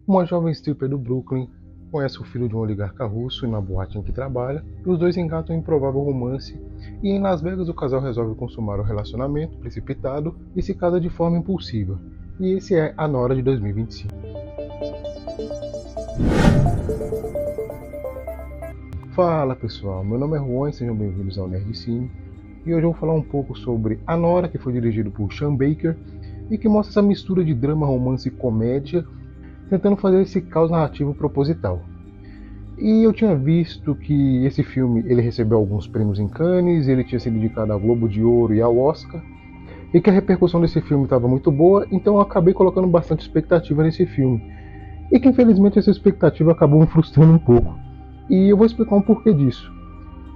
Uma jovem stripper do Brooklyn conhece o filho de um oligarca russo na boate em que trabalha, e os dois engatam um improvável romance, e em Las Vegas o casal resolve consumar o relacionamento precipitado e se casa de forma impulsiva. E esse é A Nora de 2025. Fala pessoal, meu nome é Juan e sejam bem-vindos ao Nerd Cine, e hoje eu vou falar um pouco sobre A Nora, que foi dirigido por Sean Baker, e que mostra essa mistura de drama, romance e comédia, tentando fazer esse caos narrativo proposital. E eu tinha visto que esse filme ele recebeu alguns prêmios em Cannes, ele tinha sido indicado ao Globo de Ouro e ao Oscar, e que a repercussão desse filme estava muito boa, então eu acabei colocando bastante expectativa nesse filme. E que infelizmente essa expectativa acabou me frustrando um pouco. E eu vou explicar um porquê disso.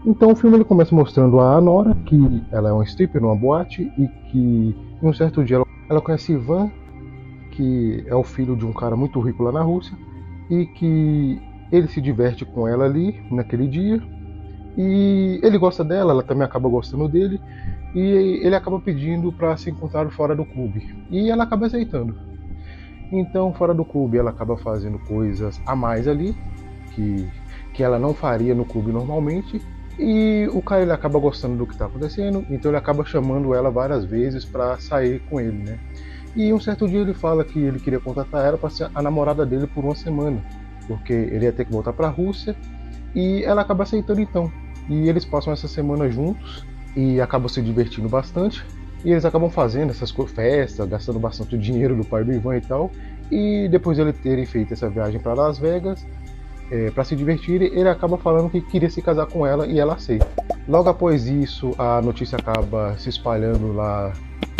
Então o filme ele começa mostrando a Nora, que ela é uma stripper numa boate, e que em um certo dia ela conhece Ivan, que é o filho de um cara muito rico lá na Rússia, e que ele se diverte com ela ali naquele dia, e ele gosta dela, ela também acaba gostando dele, e ele acaba pedindo para se encontrar fora do clube, e ela acaba aceitando. Então fora do clube ela acaba fazendo coisas a mais ali, que ela não faria no clube normalmente, e o cara ele acaba gostando do que está acontecendo, então ele acaba chamando ela várias vezes para sair com ele, né? E um certo dia ele fala que ele queria contratar ela para ser a namorada dele por uma semana, porque ele ia ter que voltar para a Rússia, e ela acaba aceitando então. E eles passam essa semana juntos e acabam se divertindo bastante, e eles acabam fazendo essas festas, gastando bastante dinheiro do pai do Ivan e tal. E depois de ele terem feito essa viagem para Las Vegas, para se divertir, ele acaba falando que queria se casar com ela e ela aceita. Logo após isso, a notícia acaba se espalhando lá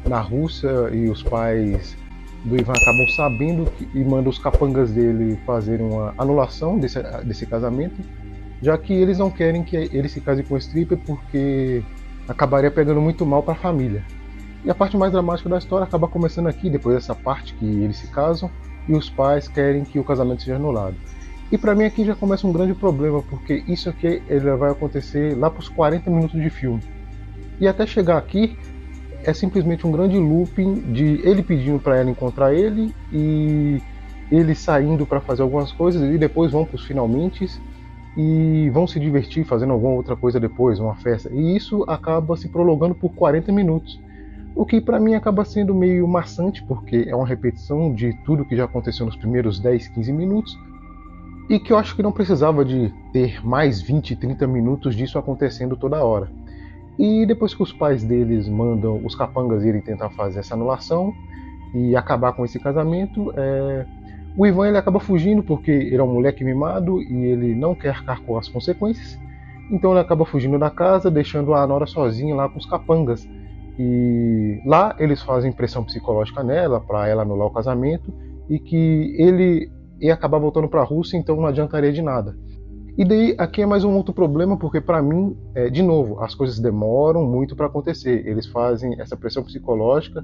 na Rússia e os pais do Ivan acabam sabendo e mandam os capangas dele fazerem uma anulação desse casamento, já que eles não querem que ele se case com o stripper porque acabaria pegando muito mal para a família. E a parte mais dramática da história acaba começando aqui, depois dessa parte que eles se casam e os pais querem que o casamento seja anulado. E para mim aqui já começa um grande problema, porque isso aqui ele vai acontecer lá para os 40 minutos de filme. E até chegar aqui é simplesmente um grande looping de ele pedindo para ela encontrar ele e ele saindo para fazer algumas coisas e depois vão para os finalmente e vão se divertir fazendo alguma outra coisa depois, uma festa. E isso acaba se prolongando por 40 minutos. O que para mim acaba sendo meio maçante, porque é uma repetição de tudo que já aconteceu nos primeiros 10, 15 minutos, e que eu acho que não precisava de ter mais 20, 30 minutos disso acontecendo toda hora. E depois que os pais deles mandam os capangas irem tentar fazer essa anulação e acabar com esse casamento, o Ivan ele acaba fugindo porque ele é um moleque mimado e ele não quer arcar com as consequências. Então ele acaba fugindo da casa, deixando a Nora sozinha lá com os capangas. E lá eles fazem pressão psicológica nela para ela anular o casamento e que ele ia acabar voltando para a Rússia, então não adiantaria de nada. E daí aqui é mais um outro problema, porque para mim, de novo, as coisas demoram muito para acontecer. Eles fazem essa pressão psicológica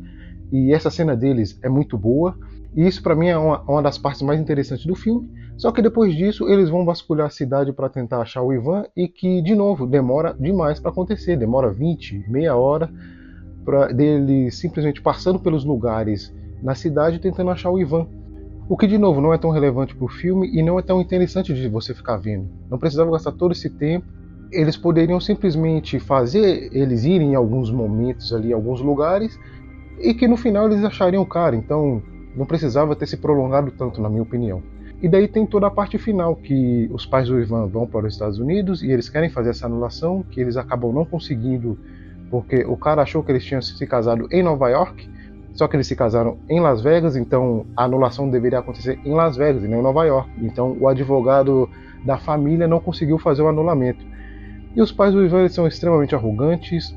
e essa cena deles é muito boa. E isso para mim é uma das partes mais interessantes do filme. Só que depois disso eles vão vasculhar a cidade para tentar achar o Ivan e que, de novo, demora demais para acontecer. Demora 20, meia hora dele simplesmente passando pelos lugares na cidade tentando achar o Ivan. O que, de novo, não é tão relevante para o filme e não é tão interessante de você ficar vendo. Não precisava gastar todo esse tempo. Eles poderiam simplesmente fazer eles irem em alguns momentos ali, em alguns lugares, e que no final eles achariam o cara. Então, não precisava ter se prolongado tanto, na minha opinião. E daí tem toda a parte final, que os pais do Ivan vão para os Estados Unidos e eles querem fazer essa anulação, que eles acabam não conseguindo, porque o cara achou que eles tinham se casado em Nova York, só que eles se casaram em Las Vegas, então a anulação deveria acontecer em Las Vegas e não em Nova York. Então o advogado da família não conseguiu fazer o anulamento. E os pais do Ivan são extremamente arrogantes,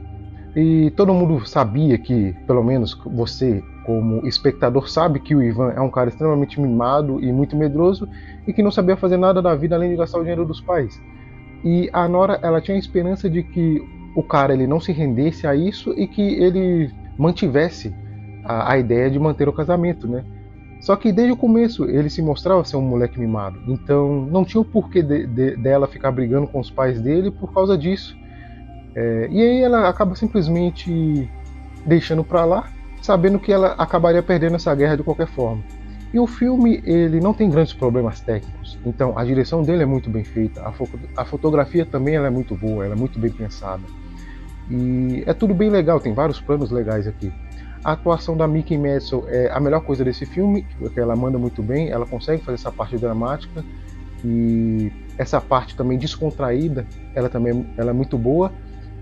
e todo mundo sabia que, pelo menos você como espectador sabe que o Ivan é um cara extremamente mimado e muito medroso, e que não sabia fazer nada da vida além de gastar o dinheiro dos pais. E a Nora ela tinha a esperança de que o cara ele não se rendesse a isso e que ele mantivesse a ideia de manter o casamento, né? Só que desde o começo ele se mostrava ser um moleque mimado, então não tinha o porquê dela ficar brigando com os pais dele por causa disso. E aí ela acaba simplesmente deixando pra lá, sabendo que ela acabaria perdendo essa guerra de qualquer forma. E o filme, ele não tem grandes problemas técnicos, então a direção dele é muito bem feita, a fotografia também ela é muito boa, ela é muito bem pensada. E é tudo bem legal, tem vários planos legais aqui. A atuação da Mickey Madison é a melhor coisa desse filme, porque ela manda muito bem, ela consegue fazer essa parte dramática e essa parte também descontraída, ela é muito boa.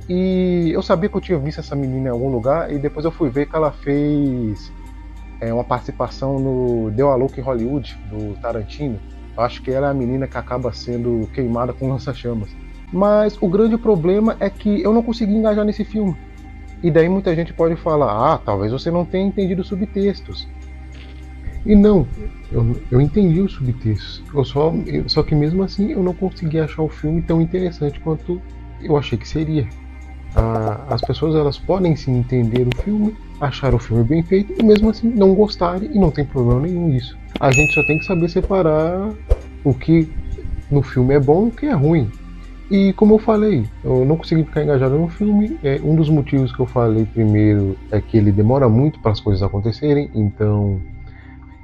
E eu sabia que eu tinha visto essa menina em algum lugar e depois eu fui ver que ela fez uma participação no Deu a Louca em Hollywood, do Tarantino. Eu acho que ela é a menina que acaba sendo queimada com lança-chamas. Mas o grande problema é que eu não consegui engajar nesse filme. E daí muita gente pode falar, talvez você não tenha entendido os subtextos. E não, eu entendi os subtextos. Só que mesmo assim eu não consegui achar o filme tão interessante quanto eu achei que seria. As pessoas elas podem sim entender o filme, achar o filme bem feito e mesmo assim não gostarem e não tem problema nenhum nisso. A gente só tem que saber separar o que no filme é bom e o que é ruim. E como eu falei, eu não consegui ficar engajado no filme. Um dos motivos que eu falei primeiro é que ele demora muito para as coisas acontecerem, então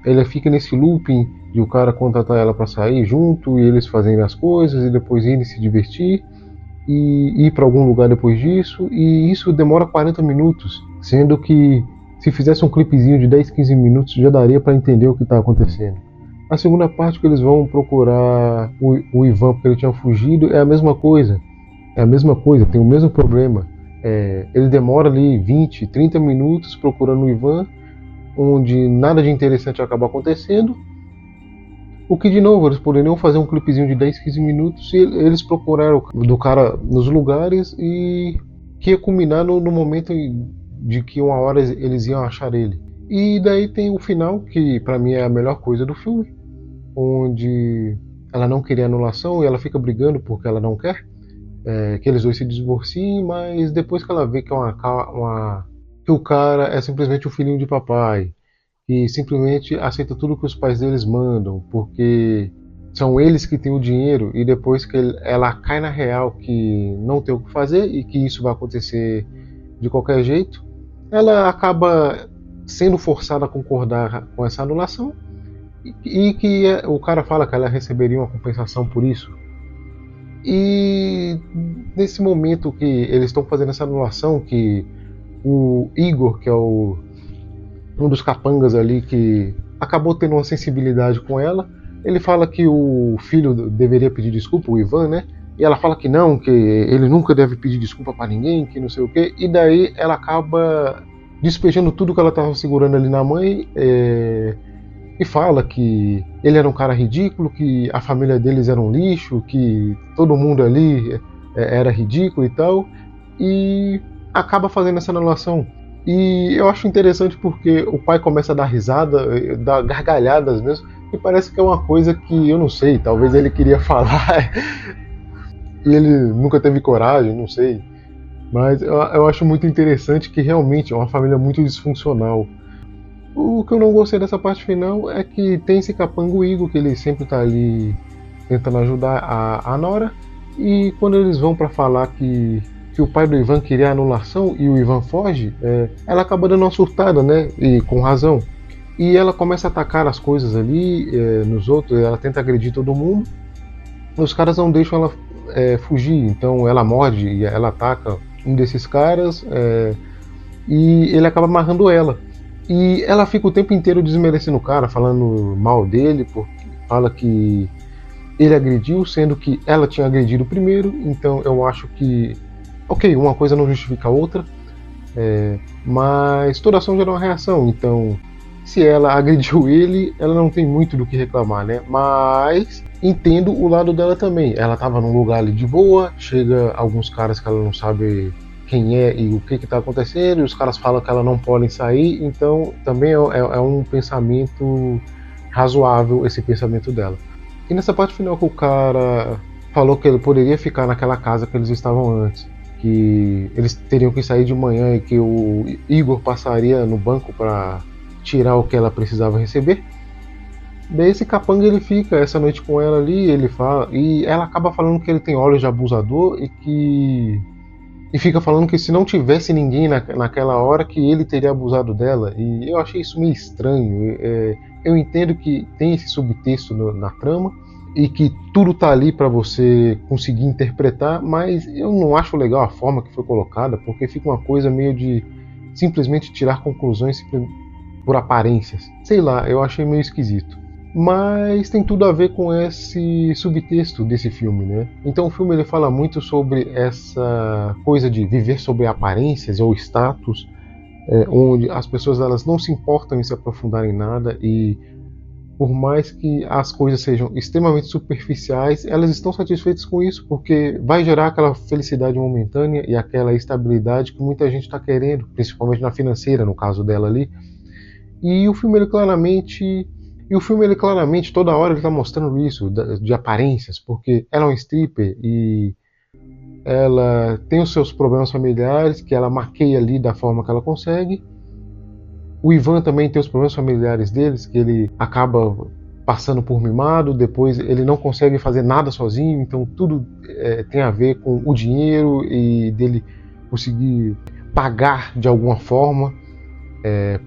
ele fica nesse looping de o cara contratar ela para sair junto e eles fazerem as coisas e depois irem se divertir e ir para algum lugar depois disso, e isso demora 40 minutos, sendo que se fizesse um clipezinho de 10, 15 minutos já daria para entender o que está acontecendo. A segunda parte que eles vão procurar o Ivan porque ele tinha fugido é a mesma coisa. Tem o mesmo problema. Ele demora ali 20, 30 minutos procurando o Ivan, onde nada de interessante acaba acontecendo. O que, de novo, eles poderiam fazer um clipezinho de 10, 15 minutos e eles procuraram do cara nos lugares e que ia culminar no momento de que uma hora eles iam achar ele. E daí tem o final, que pra mim é a melhor coisa do filme, onde ela não queria anulação e ela fica brigando porque ela não quer que eles dois se divorciem, mas depois que ela vê que que o cara é simplesmente um filhinho de papai e simplesmente aceita tudo que os pais deles mandam, porque são eles que têm o dinheiro, e depois que ela cai na real que não tem o que fazer e que isso vai acontecer de qualquer jeito, ela acaba sendo forçada a concordar com essa anulação e que o cara fala que ela receberia uma compensação por isso. E nesse momento que eles estão fazendo essa anulação, que o Igor, que é um dos capangas ali que acabou tendo uma sensibilidade com ela, ele fala que o filho deveria pedir desculpa, o Ivan, né? E ela fala que não, que ele nunca deve pedir desculpa para ninguém, que não sei o quê. E daí ela acaba despejando tudo que ela estava segurando ali na mãe e fala que ele era um cara ridículo, que a família deles era um lixo, que todo mundo ali era ridículo e tal. E acaba fazendo essa anulação. E eu acho interessante porque o pai começa a dar risada, dar gargalhadas mesmo, e parece que é uma coisa que eu não sei, talvez ele queria falar e ele nunca teve coragem, não sei. Mas eu acho muito interessante que realmente é uma família muito disfuncional. O que eu não gostei dessa parte final é que tem esse capango Igor, que ele sempre tá ali tentando ajudar a Nora, e quando eles vão para falar que o pai do Ivan queria anulação e o Ivan foge, ela acaba dando uma surtada, né? E com razão. E ela começa a atacar as coisas ali, nos outros, ela tenta agredir todo mundo. Os caras não deixam ela fugir, então ela morde e ela ataca um desses caras e ele acaba amarrando ela. E ela fica o tempo inteiro desmerecendo o cara, falando mal dele, porque fala que ele agrediu, sendo que ela tinha agredido primeiro, então eu acho que ok, uma coisa não justifica a outra, mas toda ação gera uma reação, então se ela agrediu ele, ela não tem muito do que reclamar, né? Mas entendo o lado dela também. Ela tava num lugar ali de boa, chega alguns caras que ela não sabe quem é e o que tá acontecendo, e os caras falam que ela não podem sair, então também é um pensamento razoável esse pensamento dela. E nessa parte final que o cara falou que ele poderia ficar naquela casa que eles estavam antes, que eles teriam que sair de manhã e que o Igor passaria no banco para tirar o que ela precisava receber. Daí esse capanga ele fica essa noite com ela ali, ele fala, e ela acaba falando que ele tem olhos de abusador e fica falando que se não tivesse ninguém naquela hora que ele teria abusado dela. E eu achei isso meio estranho. eu entendo que tem esse subtexto na trama e que tudo tá ali para você conseguir interpretar, mas eu não acho legal a forma que foi colocada, porque fica uma coisa meio de simplesmente tirar conclusões por aparências. Sei lá, eu achei meio esquisito. Mas tem tudo a ver com esse subtexto desse filme, né? Então o filme ele fala muito sobre essa coisa de viver sobre aparências ou status, onde as pessoas elas não se importam em se aprofundar em nada e por mais que as coisas sejam extremamente superficiais, elas estão satisfeitas com isso porque vai gerar aquela felicidade momentânea e aquela estabilidade que muita gente está querendo, principalmente na financeira, no caso dela ali. E o filme ele claramente toda hora ele está mostrando isso de aparências, porque ela é uma stripper e ela tem os seus problemas familiares que ela maqueia ali da forma que ela consegue. O Ivan também tem os problemas familiares deles, que ele acaba passando por mimado, depois ele não consegue fazer nada sozinho, então tudo tem a ver com o dinheiro e dele conseguir pagar de alguma forma,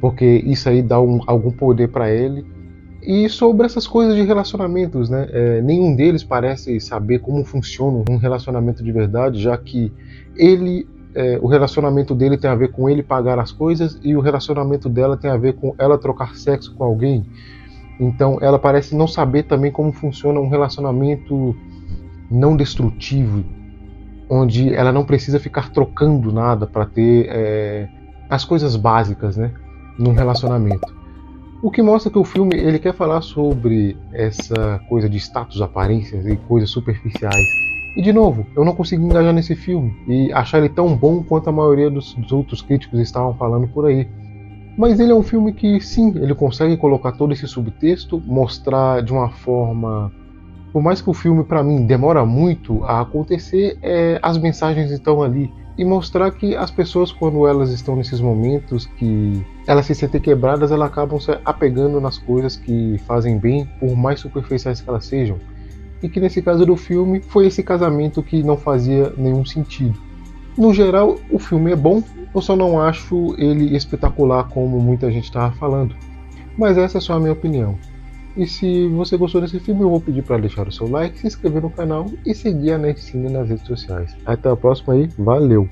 porque isso aí dá algum poder para ele. E sobre essas coisas de relacionamentos, né? Nenhum deles parece saber como funciona um relacionamento de verdade, já que o relacionamento dele tem a ver com ele pagar as coisas e o relacionamento dela tem a ver com ela trocar sexo com alguém. Então ela parece não saber também como funciona um relacionamento não destrutivo, onde ela não precisa ficar trocando nada para ter as coisas básicas, né, num relacionamento. O que mostra que o filme ele quer falar sobre essa coisa de status, aparências e coisas superficiais. E de novo, eu não consegui engajar nesse filme e achar ele tão bom quanto a maioria dos outros críticos estavam falando por aí. Mas ele é um filme que sim, ele consegue colocar todo esse subtexto, mostrar de uma forma... Por mais que o filme para mim demora muito a acontecer, as mensagens estão ali. E mostrar que as pessoas, quando elas estão nesses momentos que elas se sentem quebradas, elas acabam se apegando nas coisas que fazem bem, por mais superficiais que elas sejam. E que nesse caso do filme, foi esse casamento que não fazia nenhum sentido. No geral, o filme é bom, eu só não acho ele espetacular como muita gente estava falando. Mas essa é só a minha opinião. E se você gostou desse filme, eu vou pedir para deixar o seu like, se inscrever no canal e seguir a Nerdcine nas redes sociais. Até a próxima aí, valeu!